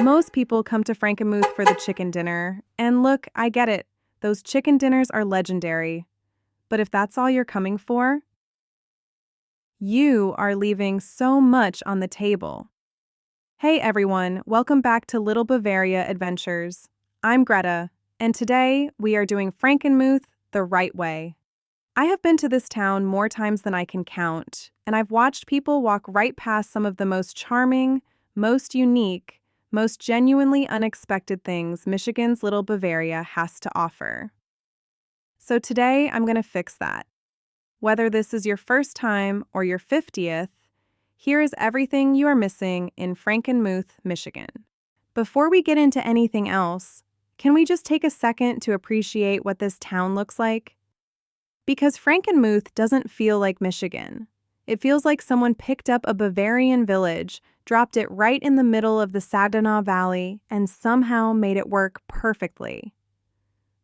Most people come to Frankenmuth for the chicken dinner, and look, I get it. Those chicken dinners are legendary. But if that's all you're coming for, you are leaving so much on the table. Hey everyone, welcome back to Little Bavaria Adventures. I'm Greta, and today we are doing Frankenmuth the right way. I have been to this town more times than I can count, and I've watched people walk right past some of the most charming, most unique, most genuinely unexpected things Michigan's Little Bavaria has to offer. So today I'm going to fix that. Whether this is your first time or your 50th, here is everything you are missing in Frankenmuth, Michigan. Before we get into anything else, can we just take a second to appreciate what this town looks like? Because Frankenmuth doesn't feel like Michigan. It feels like someone picked up a Bavarian village, dropped it right in the middle of the Zehnder Valley, and somehow made it work perfectly.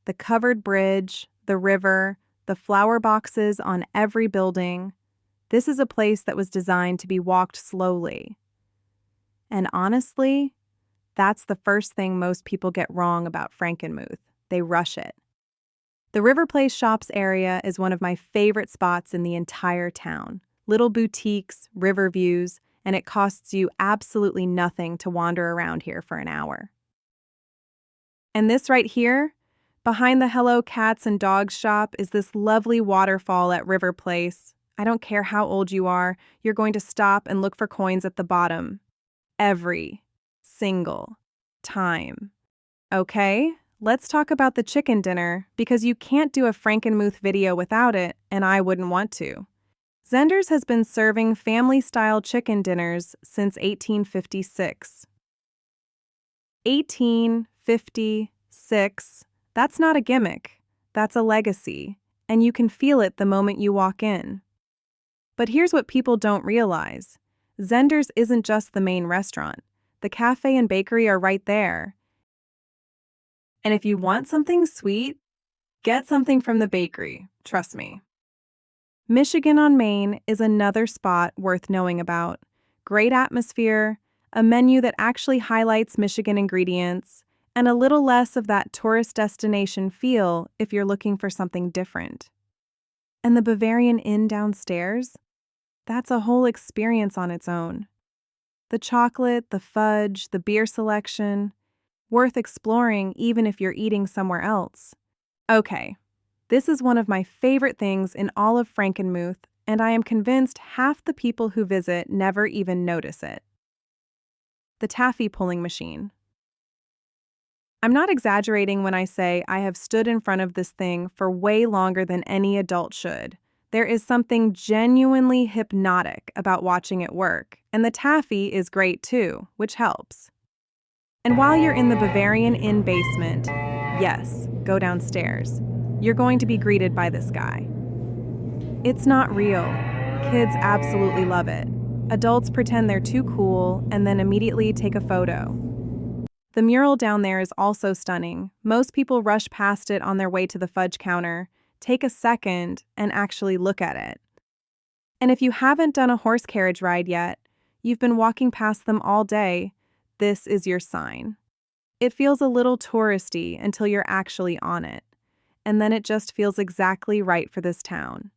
The covered bridge, the river, the flower boxes on every building. This is a place that was designed to be walked slowly. And honestly, that's the first thing most people get wrong about Frankenmuth. They rush it. The River Place Shops area is one of my favorite spots in the entire town. Little boutiques, river views, and it costs you absolutely nothing to wander around here for an hour. And this right here, behind the Hello Cats and Dogs shop, is this lovely waterfall at River Place. I don't care how old you are, you're going to stop and look for coins at the bottom. Every single time. Okay, let's talk about the chicken dinner, because you can't do a Frankenmuth video without it, and I wouldn't want to. Zehnder's has been serving family-style chicken dinners since 1856. 1856. That's not a gimmick. That's a legacy, and you can feel it the moment you walk in. But here's what people don't realize. Zehnder's isn't just the main restaurant. The cafe and bakery are right there. And if you want something sweet, get something from the bakery, trust me. Michigan on Main is another spot worth knowing about. Great atmosphere, a menu that actually highlights Michigan ingredients, and a little less of that tourist destination feel if you're looking for something different. And the Bavarian Inn downstairs? That's a whole experience on its own. The chocolate, the fudge, the beer selection, worth exploring even if you're eating somewhere else. Okay, this is one of my favorite things in all of Frankenmuth, and I am convinced half the people who visit never even notice it. The taffy-pulling machine. I'm not exaggerating when I say I have stood in front of this thing for way longer than any adult should. There is something genuinely hypnotic about watching it work, and the taffy is great too, which helps. And while you're in the Bavarian Inn basement, yes, go downstairs, you're going to be greeted by this guy. It's not real. Kids absolutely love it. Adults pretend they're too cool and then immediately take a photo. The mural down there is also stunning. Most people rush past it on their way to the fudge counter, take a second, and actually look at it. And if you haven't done a horse carriage ride yet, you've been walking past them all day, this is your sign. It feels a little touristy until you're actually on it, and then it just feels exactly right for this town.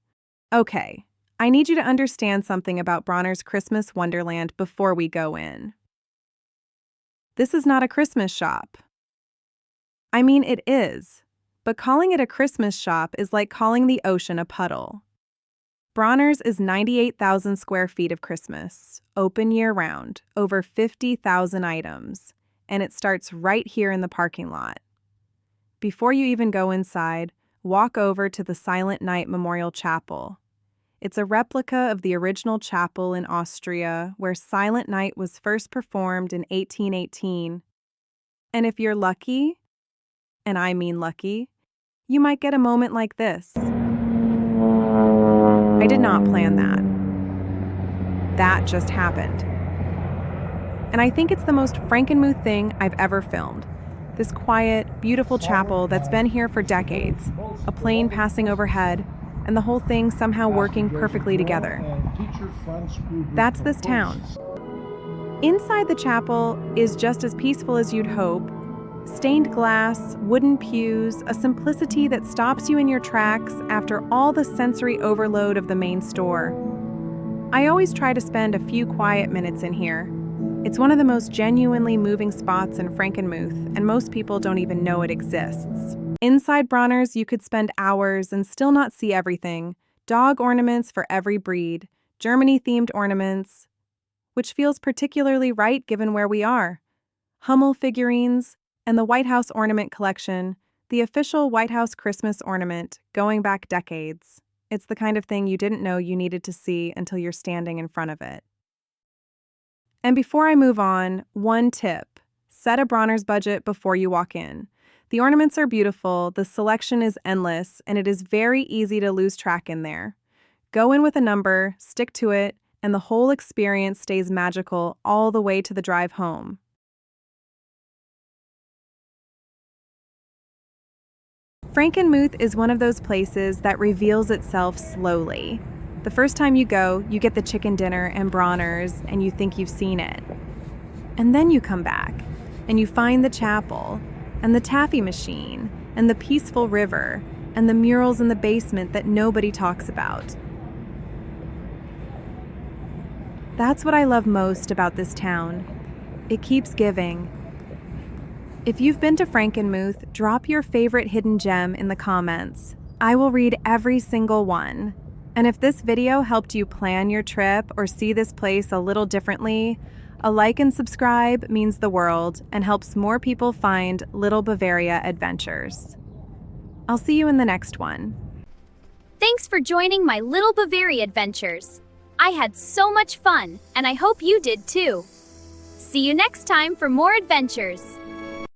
Okay, I need you to understand something about Bronner's Christmas Wonderland before we go in. This is not a Christmas shop. I mean, it is, but calling it a Christmas shop is like calling the ocean a puddle. Bronner's is 98,000 square feet of Christmas, open year-round, over 50,000 items, and it starts right here in the parking lot. Before you even go inside, walk over to the Silent Night Memorial Chapel. It's a replica of the original chapel in Austria where Silent Night was first performed in 1818. And if you're lucky, and I mean lucky, you might get a moment like this. I did not plan that. That just happened. And I think it's the most Frankenmuth thing I've ever filmed. This quiet, beautiful chapel that's been here for decades, a plane passing overhead, and the whole thing somehow working perfectly together. That's this town. Inside the chapel is just as peaceful as you'd hope. Stained glass, wooden pews, a simplicity that stops you in your tracks after all the sensory overload of the main store. I always try to spend a few quiet minutes in here. It's one of the most genuinely moving spots in Frankenmuth, and most people don't even know it exists. Inside Bronner's, you could spend hours and still not see everything. Dog ornaments for every breed, Germany-themed ornaments, which feels particularly right given where we are. Hummel figurines, and the White House ornament collection, the official White House Christmas ornament, going back decades. It's the kind of thing you didn't know you needed to see until you're standing in front of it. And before I move on, one tip: set a Bronner's budget before you walk in. The ornaments are beautiful, the selection is endless, and it is very easy to lose track in there. Go in with a number, stick to it, and the whole experience stays magical all the way to the drive home. Frankenmuth is one of those places that reveals itself slowly. The first time you go, you get the chicken dinner and Bronners, and you think you've seen it. And then you come back, and you find the chapel, and the taffy machine, and the peaceful river, and the murals in the basement that nobody talks about. That's what I love most about this town. It keeps giving. If you've been to Frankenmuth, drop your favorite hidden gem in the comments. I will read every single one. And if this video helped you plan your trip or see this place a little differently, a like and subscribe means the world and helps more people find Little Bavaria Adventures. I'll see you in the next one. Thanks for joining my Little Bavaria Adventures. I had so much fun, and I hope you did too. See you next time for more adventures.